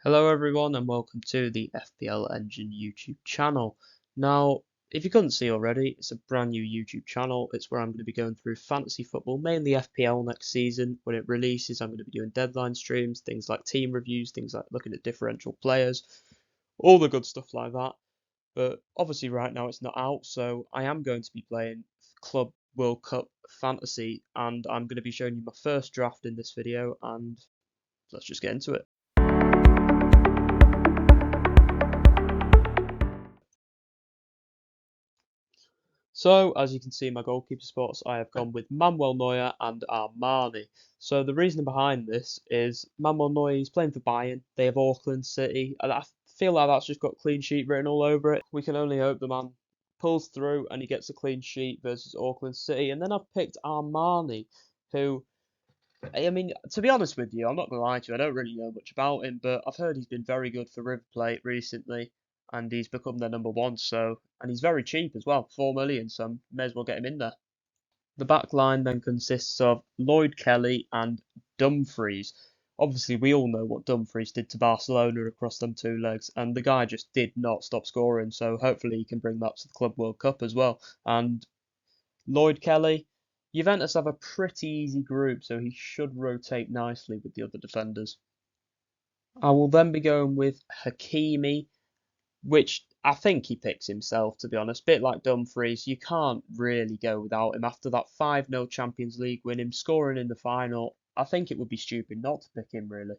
Hello everyone and welcome to the FPL Engine YouTube channel. Now, if you couldn't see already, it's a brand new YouTube channel. It's where I'm going to be going through fantasy football, mainly FPL next season. When it releases, I'm going to be doing deadline streams, things like team reviews, things like looking at differential players, all the good stuff like that. But obviously right now it's not out, so I am going to be playing Club World Cup Fantasy, and I'm going to be showing you my first draft in this video, and let's just get into it. So, as you can see in my goalkeeper spots, I have gone with Manuel Neuer and Armani. So, the reason behind this is Manuel Neuer is playing for Bayern. They have Auckland City, and I feel like that's just got clean sheet written all over it. We can only hope the man pulls through and he gets a clean sheet versus Auckland City. And then I've picked Armani, who, I mean, to be honest with you, I'm not going to lie to you, I don't really know much about him, but I've heard he's been very good for River Plate recently, and he's become their #1, and he's very cheap as well, 4 million, so I may as well get him in there. The back line then consists of Lloyd Kelly and Dumfries. Obviously, we all know what Dumfries did to Barcelona across them two legs, and the guy just did not stop scoring, so hopefully he can bring that to the Club World Cup as well. And Lloyd Kelly, Juventus have a pretty easy group, so he should rotate nicely with the other defenders. I will then be going with Hakimi, which I think he picks himself, to be honest. Bit like Dumfries, you can't really go without him. After that 5-0 Champions League win, him scoring in the final, I think it would be stupid not to pick him, really.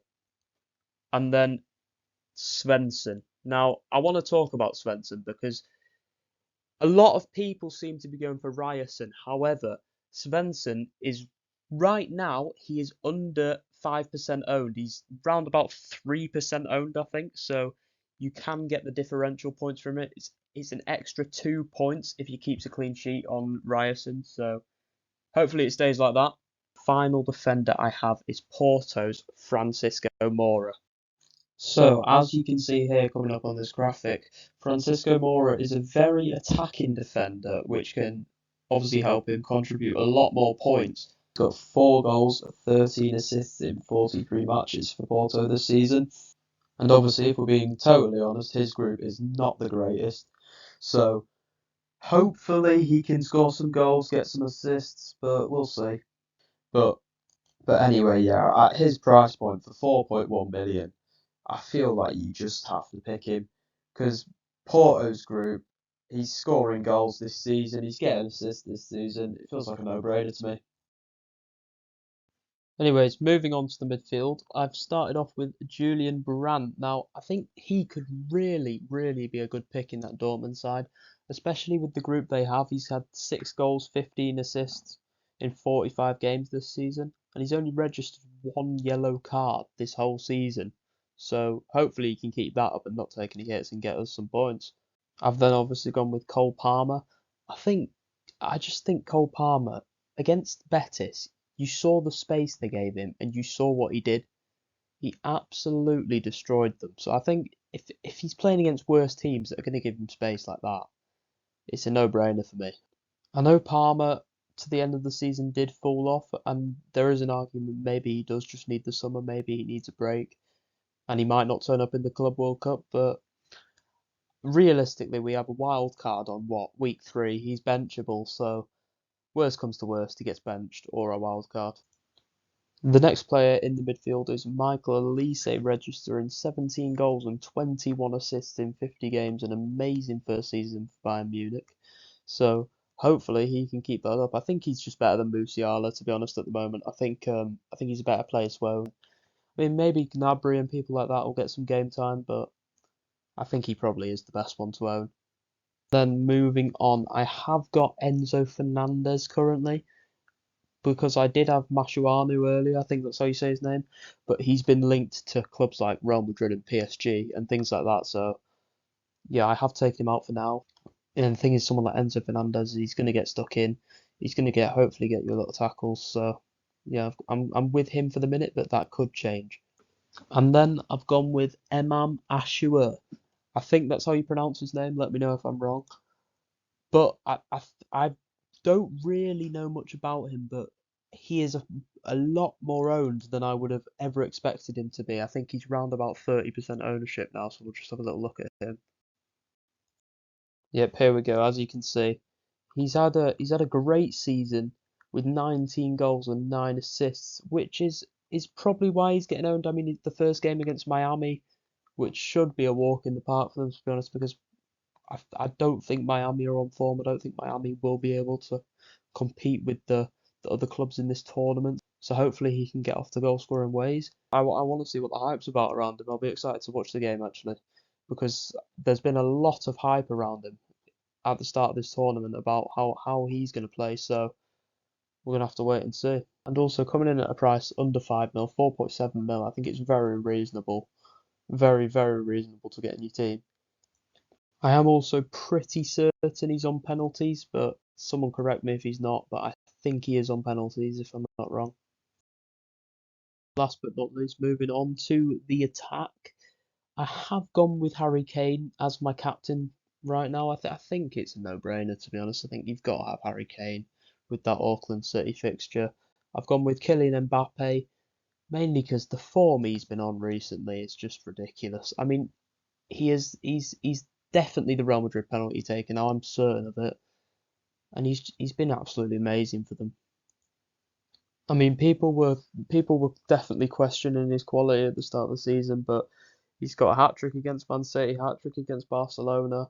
And then Svensson. Now, I want to talk about Svensson because a lot of people seem to be going for Ryerson. However, Svensson is right now he is under 5% owned. He's round about 3% owned, I think. So you can get the differential points from it. It's an extra 2 points if he keeps a clean sheet on Ryerson. So hopefully it stays like that. Final defender I have is Porto's Francisco Moura. So, as you can see here coming up on this graphic, Francisco Moura is a very attacking defender, which can obviously help him contribute a lot more points. He's got 4 goals, 13 assists in 43 matches for Porto this season. And obviously, if we're being totally honest, his group is not the greatest. So, hopefully he can score some goals, get some assists, but we'll see. But anyway, yeah, at his price point for 4.1 million, I feel like you just have to pick him because Porto's group, he's scoring goals this season, he's getting assists this season. It feels like a no-brainer to me. Anyways, moving on to the midfield, I've started off with Julian Brandt. Now, I think he could really, really be a good pick in that Dortmund side, especially with the group they have. He's had 6 goals, 15 assists in 45 games this season, and he's only registered 1 yellow card this whole season. So hopefully he can keep that up and not take any hits and get us some points. I've then obviously gone with Cole Palmer. I just think Cole Palmer against Betis, you saw the space they gave him and you saw what he did. He absolutely destroyed them. So I think if he's playing against worse teams that are going to give him space like that, it's a no-brainer for me. I know Palmer to the end of the season did fall off, and there is an argument maybe he does just need the summer, maybe he needs a break, and he might not turn up in the Club World Cup, but realistically we have a wild card on week 3. He's benchable, so worst comes to worst, he gets benched or a wild card. The next player in the midfield is Michael Elise, registering 17 goals and 21 assists in 50 games, an amazing first season for Bayern Munich. So hopefully he can keep that up. I think he's just better than Musiala, to be honest, at the moment. I think he's a better player to own. I mean, maybe Gnabry and people like that will get some game time, but I think he probably is the best one to own. Then moving on, I have got Enzo Fernandez currently, because I did have Mascherano earlier, I think that's how you say his name, but he's been linked to clubs like Real Madrid and PSG and things like that, so yeah, I have taken him out for now. And the thing is, someone like Enzo Fernandez, he's going to get stuck in, he's going to hopefully get you a little tackles, so yeah, I'm with him for the minute, but that could change. And then I've gone with Emam Ashua. I think that's how you pronounce his name, let me know if I'm wrong. But I don't really know much about him, but he is a lot more owned than I would have ever expected him to be. I think he's round about 30% ownership now, so we'll just have a little look at him. Yep, here we go. As you can see, he's had a great season with 19 goals and 9 assists, which is probably why he's getting owned. I mean, the first game against Miami, which should be a walk in the park for them, to be honest, because I don't think Miami are on form. I don't think Miami will be able to compete with the other clubs in this tournament. So hopefully he can get off the goal scoring ways. I want to see what the hype's about around him. I'll be excited to watch the game actually, because there's been a lot of hype around him at the start of this tournament about how he's going to play. So we're going to have to wait and see. And also coming in at a price under 5 mil, 4.7 mil, I think it's very reasonable. Very, very reasonable to get in your team. I am also pretty certain he's on penalties, but someone correct me if he's not, but I think he is on penalties if I'm not wrong. Last but not least, moving on to the attack. I have gone with Harry Kane as my captain right now. I think it's a no-brainer, to be honest. I think you've got to have Harry Kane with that Auckland City fixture. I've gone with Kylian Mbappe, mainly because the form he's been on recently is just ridiculous. I mean, he's definitely the Real Madrid penalty taker now. I'm certain of it, and he's been absolutely amazing for them. I mean, people were definitely questioning his quality at the start of the season, but he's got a hat trick against Man City, hat trick against Barcelona,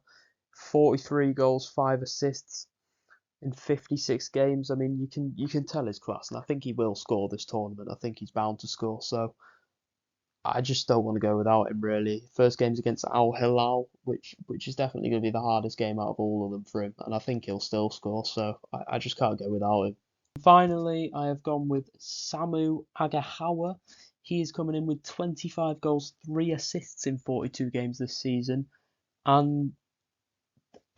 43 goals, 5 assists in 56 games. I mean, you can tell his class, and I think he will score this tournament. I think he's bound to score. So I just don't want to go without him really. First game's against Al Hilal, which is definitely going to be the hardest game out of all of them for him, and I think he'll still score. So I just can't go without him. Finally, I have gone with Samu Agahawa. He is coming in with 25 goals, 3 assists in 42 games this season, and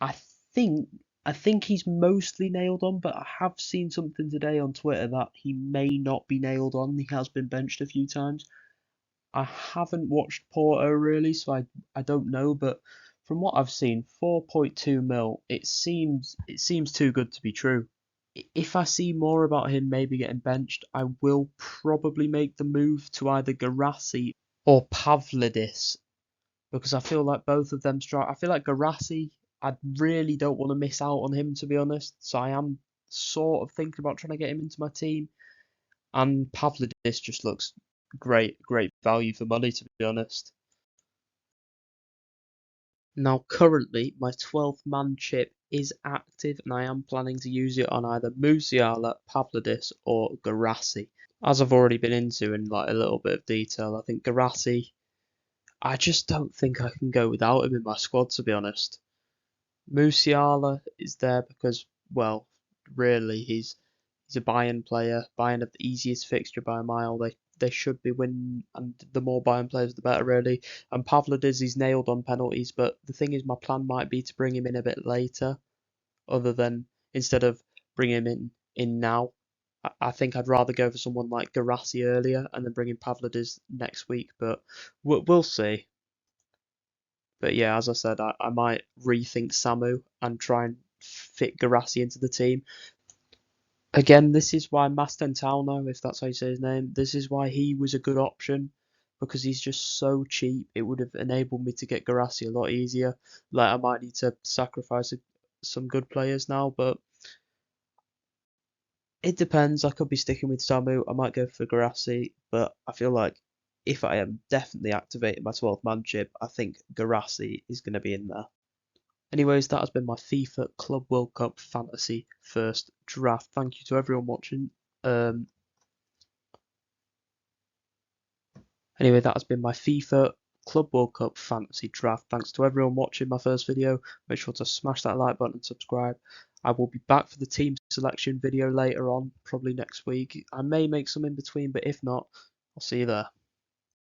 I think I think he's mostly nailed on, but I have seen something today on Twitter that he may not be nailed on. He has been benched a few times. I haven't watched Porto really, so I don't know, but from what I've seen, 4.2 mil, it seems too good to be true. If I see more about him maybe getting benched, I will probably make the move to either Garassi or Pavlidis, because I feel like both of them strike. I feel like Garassi, I really don't want to miss out on him, to be honest. So I am sort of thinking about trying to get him into my team. And Pavlidis just looks great value for money, to be honest. Now, currently, my 12th man chip is active, and I am planning to use it on either Musiala, Pavlidis, or Garassi. As I've already been into in like a little bit of detail, I think Garassi, I just don't think I can go without him in my squad, to be honest. Musiala is there because, well, really, he's a Bayern player. Bayern have the easiest fixture by a mile. They should be winning, and the more Bayern players, the better, really. And Pavlidis, he's nailed on penalties, but the thing is, my plan might be to bring him in a bit later, other than instead of bring him in now. I think I'd rather go for someone like Garassi earlier and then bring in Pavlidis next week, but we'll see. But yeah, as I said, I might rethink Samu and try and fit Garassi into the team. Again, this is why Mastentauno, if that's how you say his name, this is why he was a good option, because he's just so cheap. It would have enabled me to get Garassi a lot easier. Like, I might need to sacrifice some good players now, but it depends. I could be sticking with Samu. I might go for Garassi, but I feel like if I am definitely activating my 12th man chip, I think Garassi is going to be in there. Anyways, that has been my FIFA Club World Cup Fantasy first draft. Thank you to everyone watching. Anyway, that has been my FIFA Club World Cup Fantasy Draft. Thanks to everyone watching my first video. Make sure to smash that like button and subscribe. I will be back for the team selection video later on, probably next week. I may make some in between, but if not, I'll see you there.